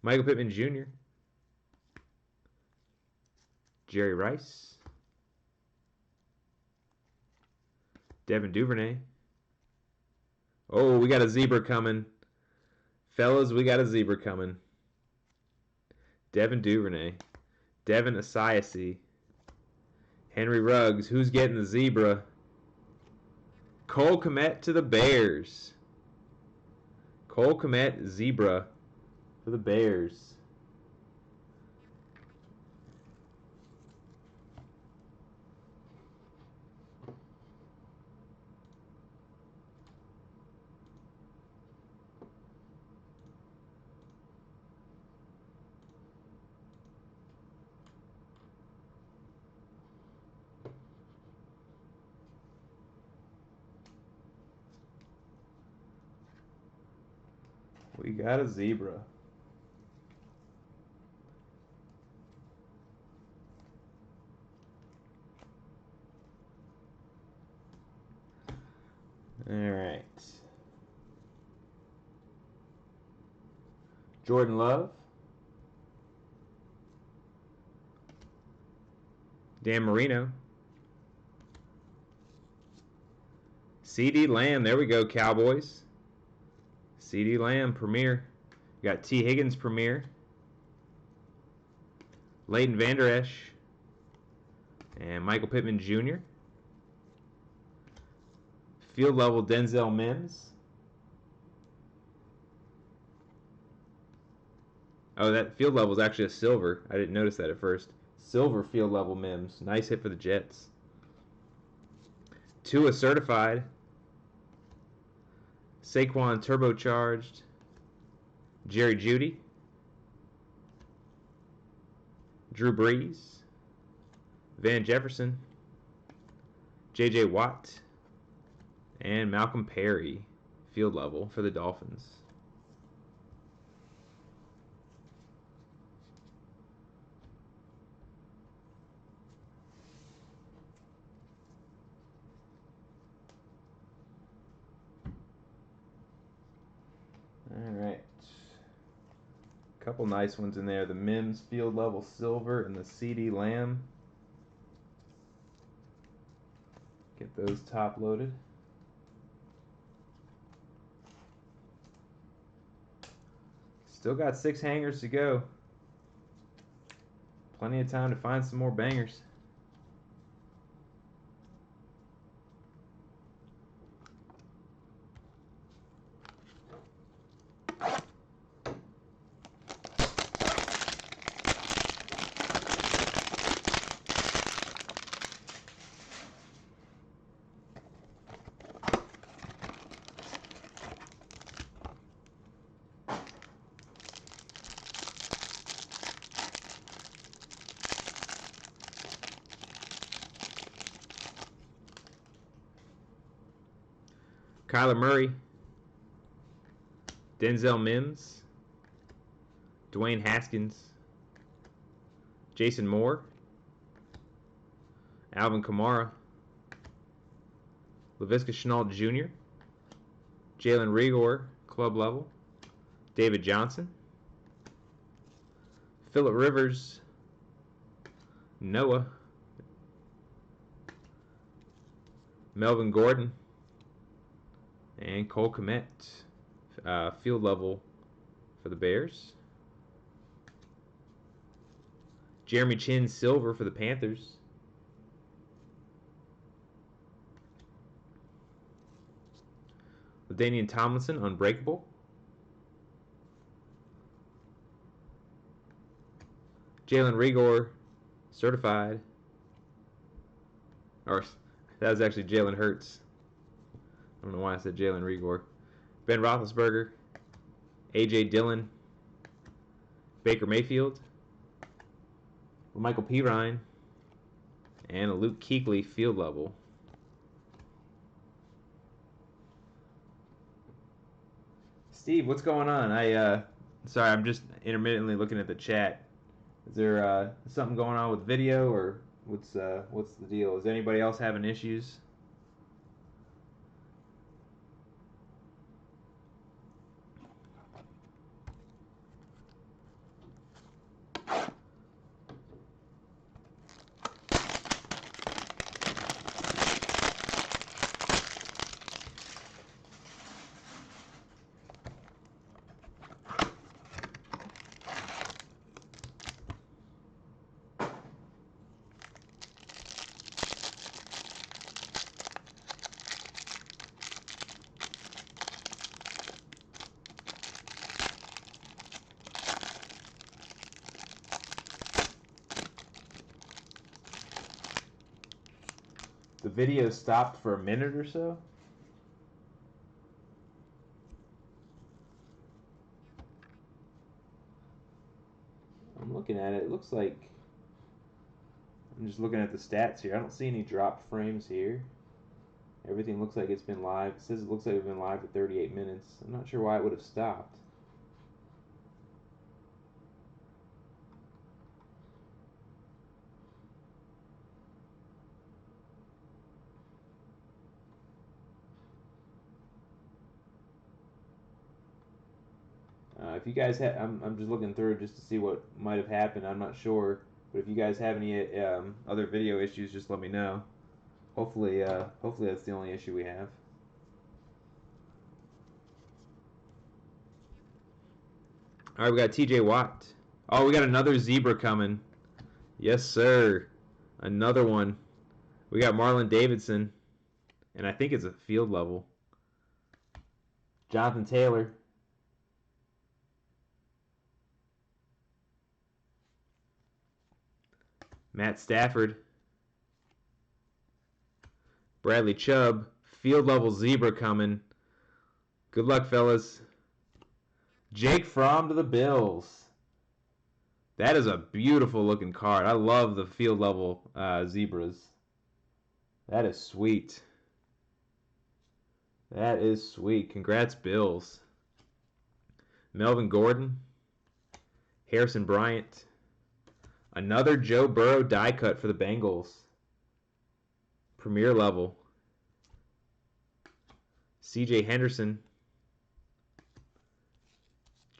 Michael Pittman Jr., Jerry Rice, Devin Duvernay. Oh, we got a zebra coming. Fellas, we got a zebra coming. Devin Duvernay. Devin Asiasi. Henry Ruggs. Who's getting the zebra? Cole Kmet to the Bears. Cole Kmet, zebra for the Bears. We got a zebra. All right. Jordan Love. Dan Marino. CeeDee Lamb. There we go, Cowboys. CeeDee Lamb, Premier. You got T. Higgins, Premier. Leighton Vander Esch. And Michael Pittman Jr. Field level Denzel Mims. Oh, that field level is actually a silver. I didn't notice that at first. Silver field level Mims. Nice hit for the Jets. Tua certified. Saquon turbocharged. Jerry Jeudy. Drew Brees. Van Jefferson. J.J. Watt. And Malcolm Perry. Field level for the Dolphins. All right. Couple nice ones in there. The Mims field level silver and the CeeDee Lamb. Get those top loaded. Still got 6 hangers to go. Plenty of time to find some more bangers. Kyler Murray, Denzel Mims, Dwayne Haskins, Jason Moore, Alvin Kamara, Laviska Shenault Jr., Jalen Reagor, club level, David Johnson, Phillip Rivers, Noah, Melvin Gordon, and Cole Kmet, field level for the Bears. Jeremy Chin, silver for the Panthers. LaDainian Tomlinson, unbreakable. Jalen Reagor, certified. Or, that was actually Jalen Hurts. I don't know why I said Jalen Reagor. Ben Roethlisberger, A.J. Dillon, Baker Mayfield, Michael Pirine, and a Luke Kuechly field level. Steve, what's going on? Sorry, I'm just intermittently looking at the chat. Is there something going on with video, or what's the deal? Is anybody else having issues? The video stopped for a minute or so. I'm looking at it. It looks like I'm just looking at the stats here. I don't see any dropped frames here. Everything looks like it's been live. It says it looks like it's been live for 38 minutes. I'm not sure why it would have stopped. If you guys have, I'm just looking through just to see what might have happened. I'm not sure, but if you guys have any other video issues, just let me know. Hopefully that's the only issue we have. All right, we got T.J. Watt. Oh, we got another zebra coming. Yes, sir. Another one. We got Marlon Davidson, and I think it's a field level. Jonathan Taylor. Matt Stafford. Bradley Chubb. Field level zebra coming. Good luck, fellas. Jake Fromm to the Bills. That is a beautiful looking card. I love the field level zebras. That is sweet. That is sweet. Congrats, Bills. Melvin Gordon. Harrison Bryant. Another Joe Burrow die cut for the Bengals. Premier level. C.J. Henderson.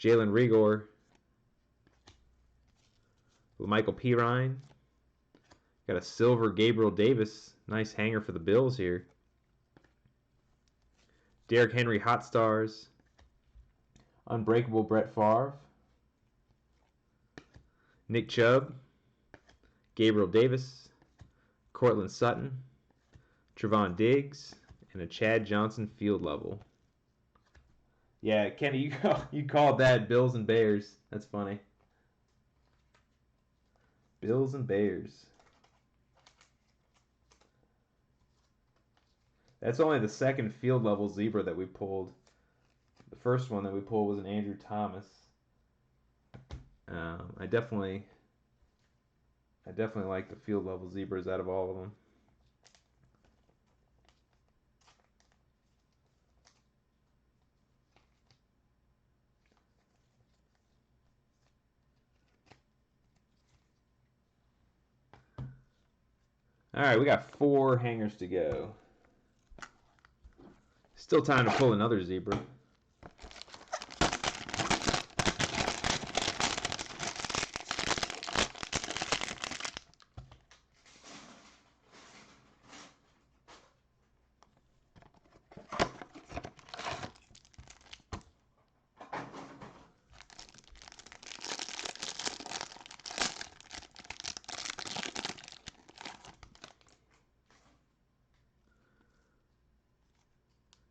Jalen Reagor. Michael Pirine. Got a silver Gabriel Davis. Nice hanger for the Bills here. Derrick Henry Hot Stars. Unbreakable Brett Favre. Nick Chubb. Gabriel Davis. Cortland Sutton. Trevon Diggs. And a Chad Johnson field level. Yeah, Kenny, you called that Bills and Bears. That's funny. Bills and Bears. That's only the second field level zebra that we pulled. The first one that we pulled was an Andrew Thomas. I definitely like the field level zebras out of all of them. All right, we got 4 hangers to go. Still time to pull another zebra.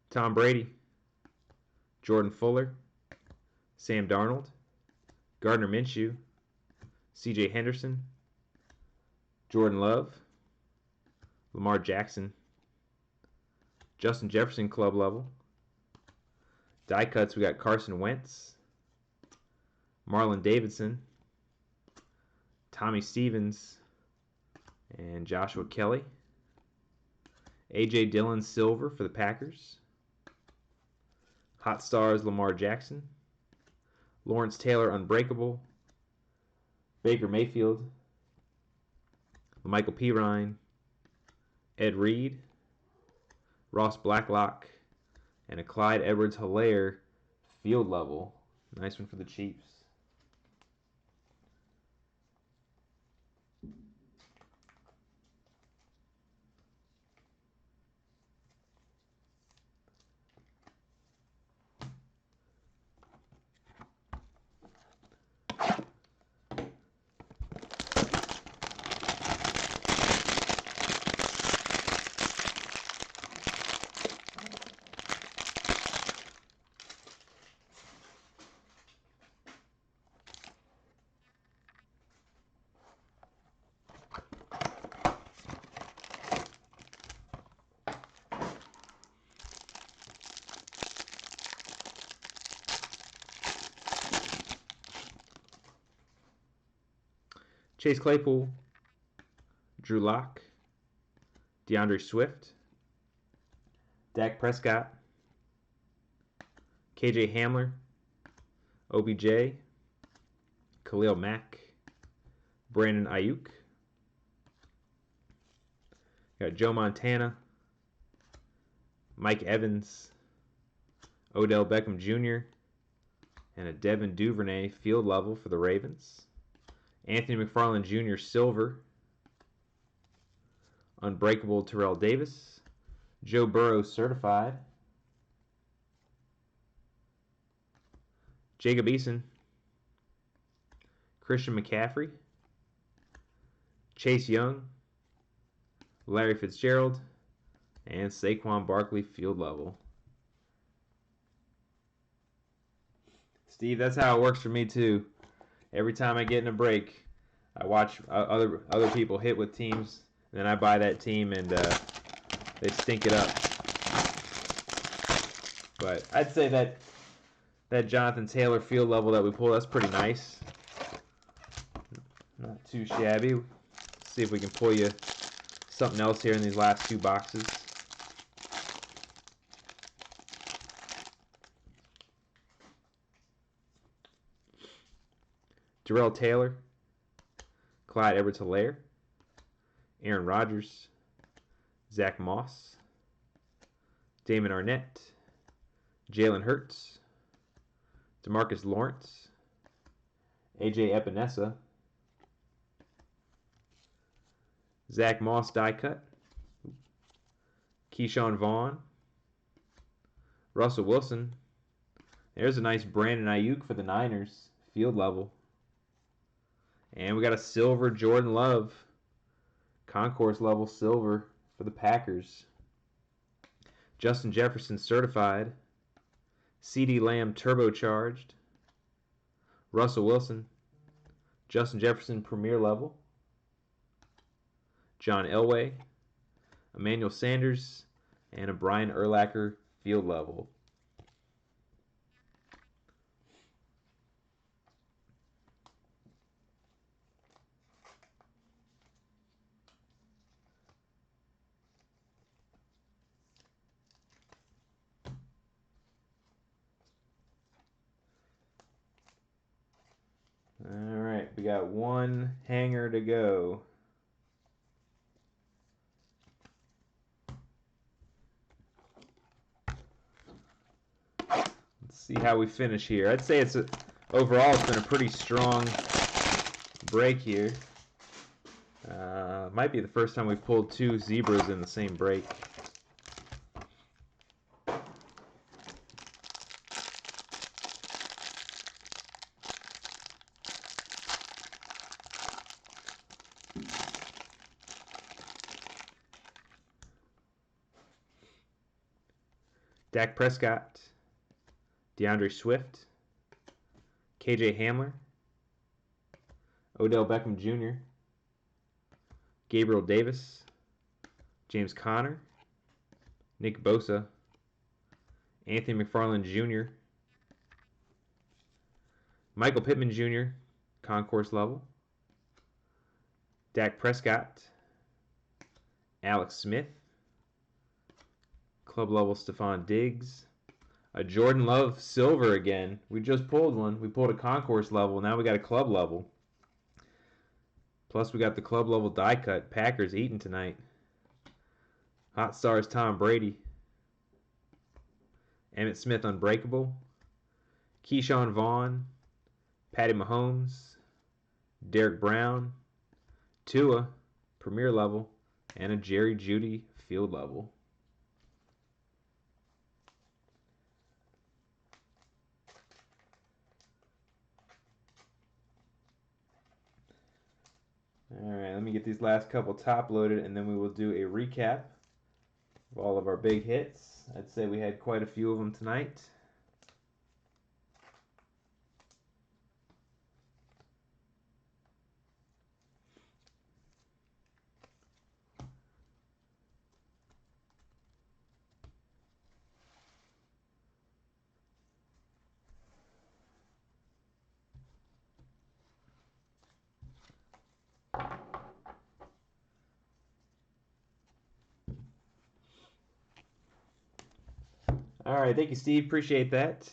Tom Brady, Jordan Fuller, Sam Darnold, Gardner Minshew, C.J. Henderson, Jordan Love, Lamar Jackson, Justin Jefferson club level. Die cuts, we got Carson Wentz, Marlon Davidson, Tommy Stevens, and Joshua Kelly. A.J. Dillon silver for the Packers. Hot Stars Lamar Jackson. Lawrence Taylor Unbreakable. Baker Mayfield. Michael Pirine. Ed Reed. Ross Blacklock. And a Clyde Edwards-Helaire field level. Nice one for the Chiefs. Chase Claypool, Drew Lock, DeAndre Swift, Dak Prescott, KJ Hamler, OBJ, Khalil Mack, Brandon Ayuk, got Joe Montana, Mike Evans, Odell Beckham Jr., and a Devin Duvernay field level for the Ravens. Anthony McFarland Jr. Silver, Unbreakable Terrell Davis, Joe Burrow Certified, Jacob Eason, Christian McCaffrey, Chase Young, Larry Fitzgerald, and Saquon Barkley field level. Steve, that's how it works for me too. Every time I get in a break, I watch other people hit with teams, and then I buy that team, and they stink it up. But I'd say that Jonathan Taylor field level that we pulled, that's pretty nice. Not too shabby. Let's see if we can pull you something else here in these last two boxes. Darrell Taylor, Clyde Edwards-Helaire, Aaron Rodgers, Zach Moss, Damon Arnett, Jalen Hurts, DeMarcus Lawrence, AJ Epinesa, Zach Moss die cut, Keyshawn Vaughn, Russell Wilson. There's a nice Brandon Ayuk for the Niners, field level. And we got a silver Jordan Love, concourse level silver for the Packers. Justin Jefferson certified. CeeDee Lamb turbocharged. Russell Wilson, Justin Jefferson premier level. John Elway, Emmanuel Sanders, and a Brian Urlacher field level. All right, we got one hanger to go. Let's see how we finish here. I'd say overall it's been a pretty strong break here. Might be the first time we've pulled two zebras in the same break. Dak Prescott, DeAndre Swift, KJ Hamler, Odell Beckham Jr., Gabriel Davis, James Conner, Nick Bosa, Anthony McFarland Jr., Michael Pittman Jr., concourse level, Dak Prescott, Alex Smith, club level Stephon Diggs, a Jordan Love silver again. We just pulled one. We pulled a concourse level. Now we got a club level. Plus we got the club level die cut. Packers eating tonight. Hot Stars Tom Brady. Emmitt Smith Unbreakable. Keyshawn Vaughn. Patty Mahomes. Derek Brown. Tua premier level. And a Jerry Jeudy field level. Alright, let me get these last couple top loaded and then we will do a recap of all of our big hits. I'd say we had quite a few of them tonight. All right, thank you, Steve. Appreciate that.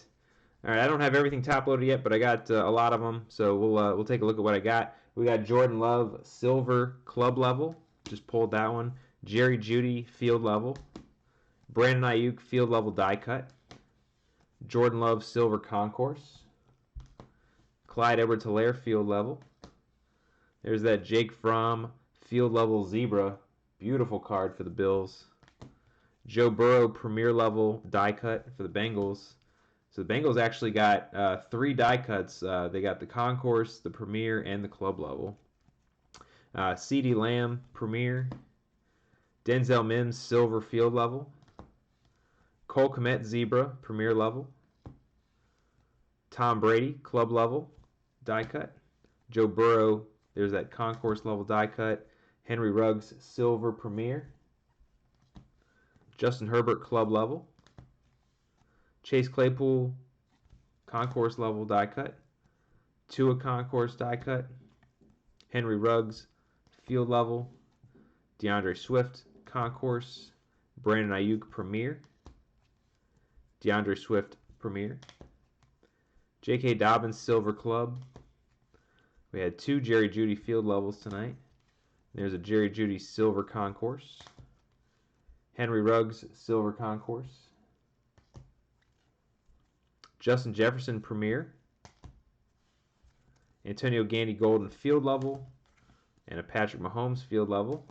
All right, I don't have everything top loaded yet, but I got a lot of them, so we'll take a look at what I got. We got Jordan Love silver club level, just pulled that one. Jerry Jeudy field level. Brandon Ayuk field level die cut. Jordan Love silver concourse. Clyde Edwards-Helaire field level. There's that Jake Fromm field level zebra, beautiful card for the Bills. Joe Burrow premier level die cut for the Bengals. So the Bengals actually got 3 die cuts. They got the concourse, the premier, and the club level. CeeDee Lamb premier. Denzel Mims silver field level. Cole Kmet zebra premier level. Tom Brady club level die cut. Joe Burrow, there's that concourse level die cut. Henry Ruggs silver premier. Justin Herbert club level. Chase Claypool concourse level die cut. Tua concourse die cut. Henry Ruggs field level. DeAndre Swift concourse. Brandon Ayuk premier. DeAndre Swift premier. J.K. Dobbins silver club. We had 2 Jerry Jeudy field levels tonight. There's a Jerry Jeudy silver concourse. Henry Ruggs silver concourse. Justin Jefferson premier. Antonio Gandy golden field level. And a Patrick Mahomes field level.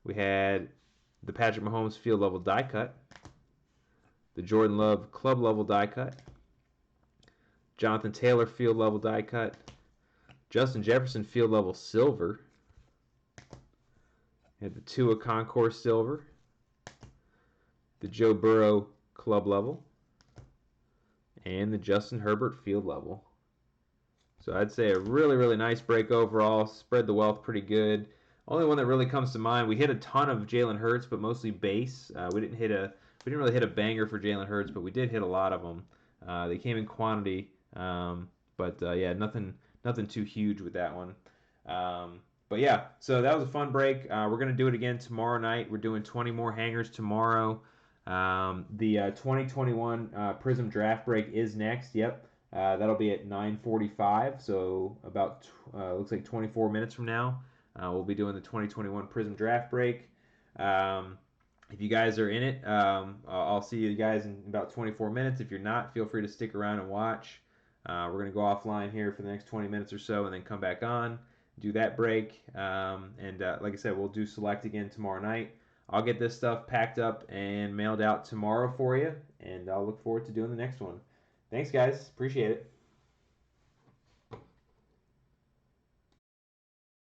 We had the Patrick Mahomes field level die cut. The Jordan Love club level die cut. Jonathan Taylor field level die cut. Justin Jefferson field level silver. We had the Tua concourse silver. The Joe Burrow club level. And the Justin Herbert field level. So I'd say a really, really nice break overall. Spread the wealth pretty good. Only one that really comes to mind, we hit a ton of Jalen Hurts, but mostly base. We didn't really hit a banger for Jalen Hurts, but we did hit a lot of them. They came in quantity, yeah, nothing too huge with that one. But yeah, so that was a fun break. We're gonna do it again tomorrow night. We're doing 20 more hangers tomorrow. The 2021 Prism draft break is next. Yep. That'll be at 9:45, so about looks like 24 minutes from now. We'll be doing the 2021 Prism draft break. If you guys are in it, I'll see you guys in about 24 minutes. If you're not, feel free to stick around and watch. We're going to go offline here for the next 20 minutes or so and then come back on, do that break. Like I said, we'll do select again tomorrow night. I'll get this stuff packed up and mailed out tomorrow for you, and I'll look forward to doing the next one. Thanks, guys. Appreciate it.